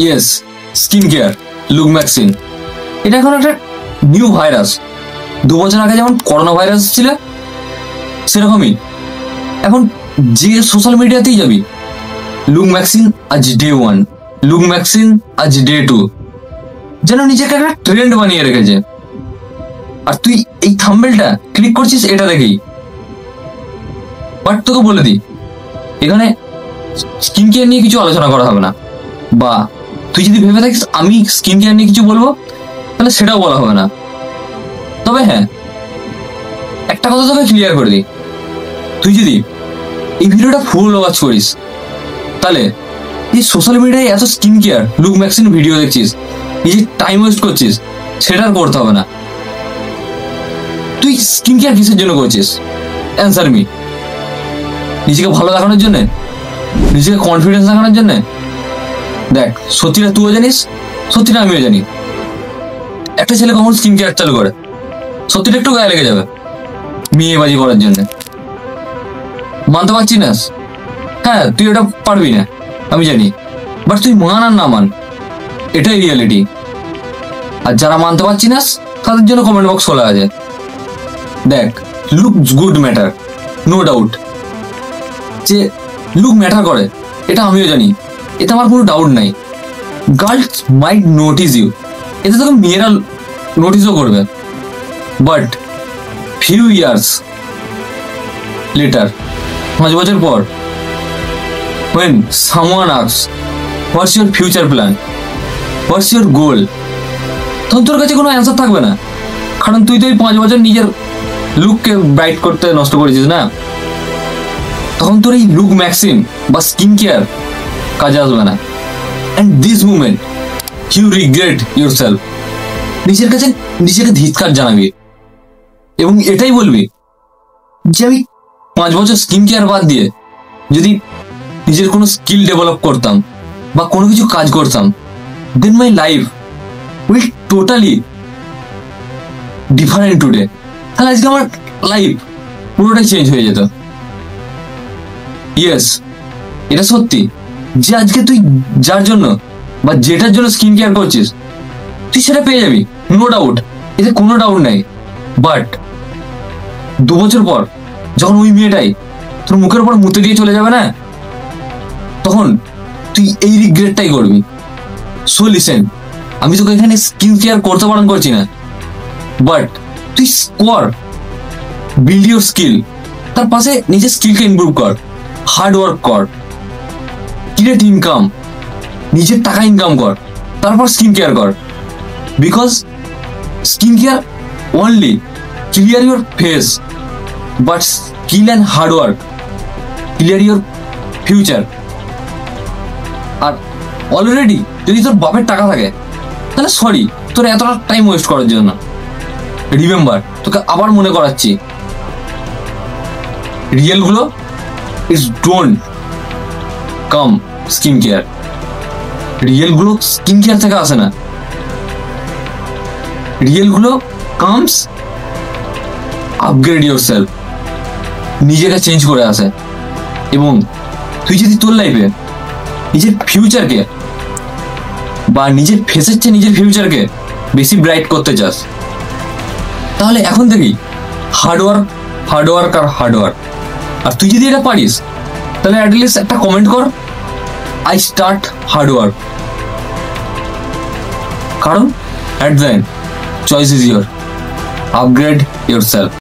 Yes, skin care, looksmaxxing. এটা এখন একটা নিউ ভাইরাস। 2 বছর আগে যেমন করোনা ভাইরাস ছিল, সেরকমই এখন যে সোশ্যাল মিডিয়াতেই যাবি, লুক ম্যাক্সিন আজ ডে 1, লুক ম্যাক্সিন আজ ডে 2, যেন নিজেকে একটা ট্রেন্ড বানিয়ে রেখেছে। আর তুই এই থাম্বনেলটা ক্লিক করছিস এটা দেখেই। বাট তোকে বলে দিই, এখানে স্কিন কেয়ার নিয়ে কিছু আলোচনা করা হবে না, বা তুই যদি ভেবে থাকিস আমি স্কিন কেয়ার নিয়ে কিছু বলবো, তাহলে সেটাও বলা হবে না। তবে হ্যাঁ, একটা কথা তোকে ক্লিয়ার করে দিই, তুই যদি এই ভিডিওটা ফুল ওয়াচ করিস, তাহলে এই সোশ্যাল মিডিয়ায় এত স্কিন কেয়ার, লুক ম্যাক্সিন ভিডিও দেখছিস, নিজে টাইম ওয়েস্ট করছিস, সেটা আর করতে হবে না। তুই স্কিন কেয়ার কিসের জন্য করছিস? Answer me. নিজেকে ভালো দেখানোর জন্য, নিজেকে কনফিডেন্স দেখানোর জন্য? দেখ, সত্যিটা তুইও জানিস, সত্যিটা আমিও জানি। একটা ছেলে কখন স্কিন কেয়ার চালু করে, সত্যিটা একটু গায়ে লেগে যাবে মেয়েবাজি করার জন্য। মানতে পারছি না? হ্যাঁ, তুই ওটা পারবি না আমি জানি, বাট তুই মান আর না মান, এটাই রিয়ালিটি। আর যারা মানতে পারছি না তাদের জন্য কমেন্ট বক্স খোলা আছে। দেখ, looks good matter, no doubt. যে লুক ম্যাটার করে এটা আমিও জানি, এতে আমার কোনো ডাউট নাই। গার্লস মাইট নোটিস ইউ, এতে তোকে মেয়েরা নোটিসও করবে। বাট ফিউ ইয়ার্স লেটার, 5 বছর পর, when someone asks what's your future plan, what's your goal, তখন তোর কাছে কোনো অ্যান্সার থাকবে না, কারণ তুই তো এই 5 বছর নিজের লুককে ব্রাইট করতে নষ্ট করেছিস না। তখন তোর এই লুক ম্যাক্সিন বা স্কিন কেয়ার কাজে আসবে না। And this moment you regret your self. নিজের কাছে নিজেকে ধিক্কার জানাবি এবং এটাই বলবি যে আমি 5 বছর স্কিন কেয়ার বাদ দিয়ে যদি নিজের কোনো স্কিল ডেভেলপ করতাম বা কোনো কিছু কাজ করতাম, then my life will totally different today. তাহলে আজকে আমার লাইফ পুরোটাই চেঞ্জ হয়ে যেত। ইয়েস, এটা সত্যি যে আজকে তুই যার জন্য বা যেটার জন্য স্কিন কেয়ার করছিস, তুই সেটা পেয়ে যাবি, নো ডাউট, এতে কোনো ডাউট নাই। বাট 2 বছর পর যখন ওই মেয়েটাই তোর মুখের উপর মুতে দিয়ে চলে যাবে না, তখন তুই এই রিগ্রেটটাই করবি। সো লিসেন, আমি তোকে এখানে স্কিন কেয়ার করতে বারণ করছি না, বাট তুই কর, বিল্ড ইউর স্কিল, তার পাশে নিজের স্কিলকে ইমপ্রুভ কর, হার্ড ওয়ার্ক কর, ক্রিয়েট ইনকাম, নিজের টাকা ইনকাম কর, তারপর স্কিন কেয়ার কর। Because skin care only clear your face, but skill and hard work clear your future. আর অলরেডি যদি তোর বাপের টাকা থাকে, তাহলে সরি তোর এতটা টাইম ওয়েস্ট করার জন্য। রিমেম্বার, তোকে আবার মনে করাচ্ছি, রিয়েলগুলো is don't come skin care. রিয়েলগুলো স্কিন কেয়ার থেকে আসে না, রিয়েলগুলো কামস আপগ্রেড ইউর সেলফ, নিজেকে চেঞ্জ করে আসে। এবং তুই যদি তোর লাইফে নিজের ফিউচারকে বা নিজের ফেসের চেয়ে নিজের ফিউচারকে বেশি ব্রাইট করতে চাস, তাহলে এখন থেকেই হার্ডওয়ার্ক, হার্ডওয়ার্ক আর হার্ডওয়ার্ক। আর তুই যদি এটা পারিস, তাহলে অ্যাটলিস্ট একটা কমেন্ট কর, আই স্টার্ট হার্ডওয়ার্ক। কারণ at the end choice is your, upgrade your self.